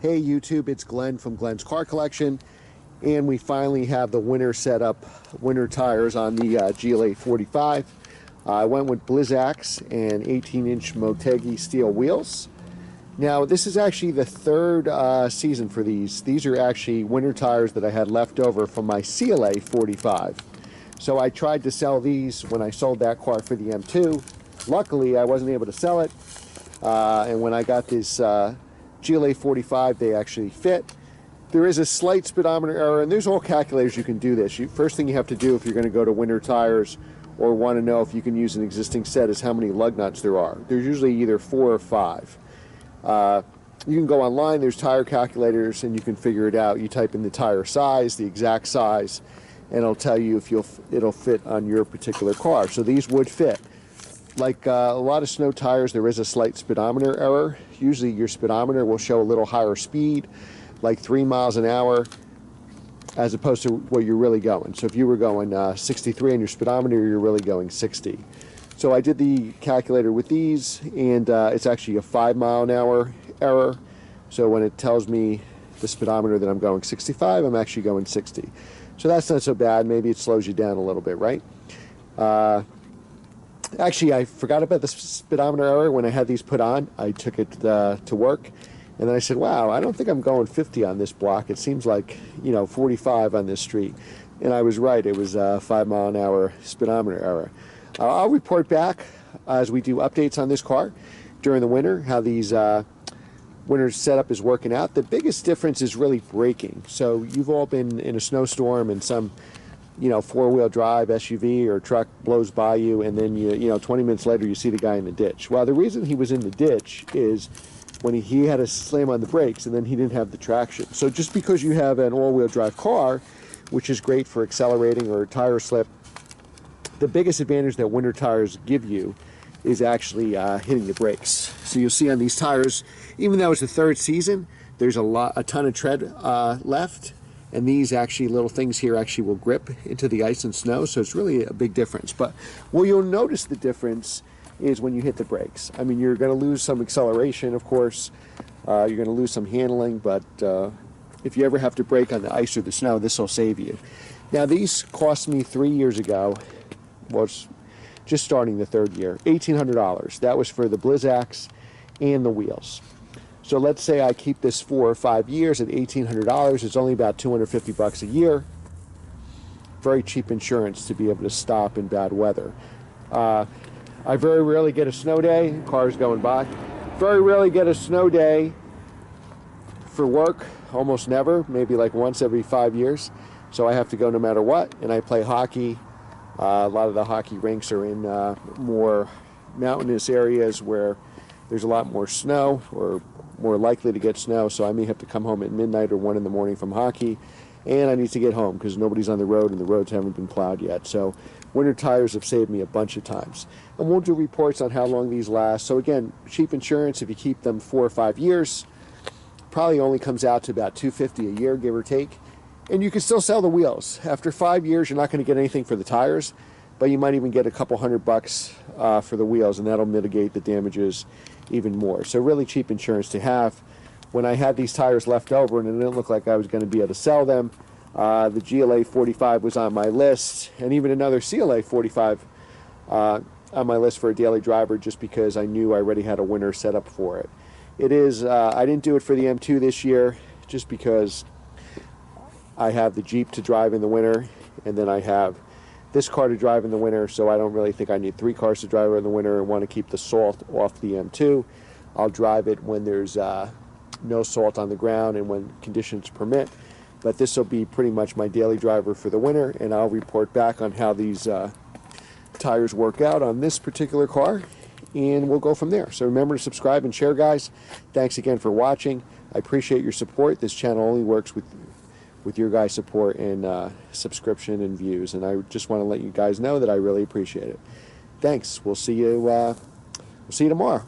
Hey YouTube, it's Glenn from Glenn's Car Collection, and we finally have the winter setup, winter tires on the GLA 45. I went with Blizzaks and 18-inch Motegi steel wheels. Now this is actually the third season for these. These are actually winter tires that I had left over from my CLA 45. So I tried to sell these when I sold that car for the M2. Luckily I wasn't able to sell it, and when I got this GLA 45, they actually fit. There is a slight speedometer error, and there's all calculators you can do this. First thing you have to do if you're going to go to winter tires or want to know if you can use an existing set is how many lug nuts there are. There's usually either 4 or 5. You can go online, there's tire calculators, and you can figure it out. You type in the tire size, the exact size, and it'll tell you if it'll fit on your particular car. So these would fit. Like a lot of snow tires, there is a slight speedometer error. Usually your speedometer will show a little higher speed, like 3 miles an hour, as opposed to what you're really going. So if you were going 63 on your speedometer, you're really going 60. So I did the calculator with these, and it's actually a 5 mile an hour error. So when it tells me the speedometer that I'm going 65, I'm actually going 60. So that's not so bad. Maybe it slows you down a little bit, right? Actually, I forgot about the speedometer error when I had these put on. I took it to work, and then I said, wow, I don't think I'm going 50 on this block. It seems like, 45 on this street. And I was right. It was a 5 mile an hour speedometer error. I'll report back as we do updates on this car during the winter, how these winter setup is working out. The biggest difference is really braking. So you've all been in a snowstorm and some four-wheel drive SUV or truck blows by you, and then 20 minutes later you see the guy in the ditch. Well, the reason he was in the ditch is when he had to slam on the brakes, and then he didn't have the traction. So just because you have an all-wheel drive car, which is great for accelerating or tire slip, the biggest advantage that winter tires give you is actually hitting the brakes. So you'll see on these tires, even though it's the third season, there's a ton of tread left. And these little things here actually will grip into the ice and snow, so it's really a big difference. But where you'll notice the difference is when you hit the brakes. I mean, you're going to lose some acceleration, of course. You're going to lose some handling, but if you ever have to brake on the ice or the snow, this will save you. Now, these cost me 3 years ago, well, it's just starting the third year, $1,800. That was for the Blizzaks and the wheels. So let's say I keep this 4 or 5 years at $1,800. It's only about $250 a year. Very cheap insurance to be able to stop in bad weather. I very rarely get a snow day. Cars going by. Very rarely get a snow day for work. Almost never. Maybe like once every 5 years. So I have to go no matter what. And I play hockey. A lot of the hockey rinks are in more mountainous areas where there's a lot more snow, or more likely to get snow, so I may have to come home at midnight or 1 in the morning from hockey, and I need to get home because nobody's on the road and the roads haven't been plowed yet. So winter tires have saved me a bunch of times. And we'll do reports on how long these last. So again, cheap insurance, if you keep them 4 or 5 years, probably only comes out to about $250 a year, give or take. And you can still sell the wheels. After 5 years, you're not going to get anything for the tires, but you might even get a couple $100 for the wheels, and that'll mitigate the damages even more. So really cheap insurance to have. When I had these tires left over and it didn't look like I was going to be able to sell them, the GLA 45 was on my list, and even another CLA 45 on my list for a daily driver, just because I knew I already had a winter setup for it. It is, I didn't do it for the M2 this year just because I have the Jeep to drive in the winter, and then I have this car to drive in the winter, so I don't really think I need 3 cars to drive in the winter and want to keep the salt off the M2. I'll drive it when there's no salt on the ground and when conditions permit. But this will be pretty much my daily driver for the winter, and I'll report back on how these tires work out on this particular car, and we'll go from there. So remember to subscribe and share, guys. Thanks again for watching. I appreciate your support. This channel only works with your guys' support and subscription and views, and I just want to let you guys know that I really appreciate it. Thanks. We'll see you tomorrow.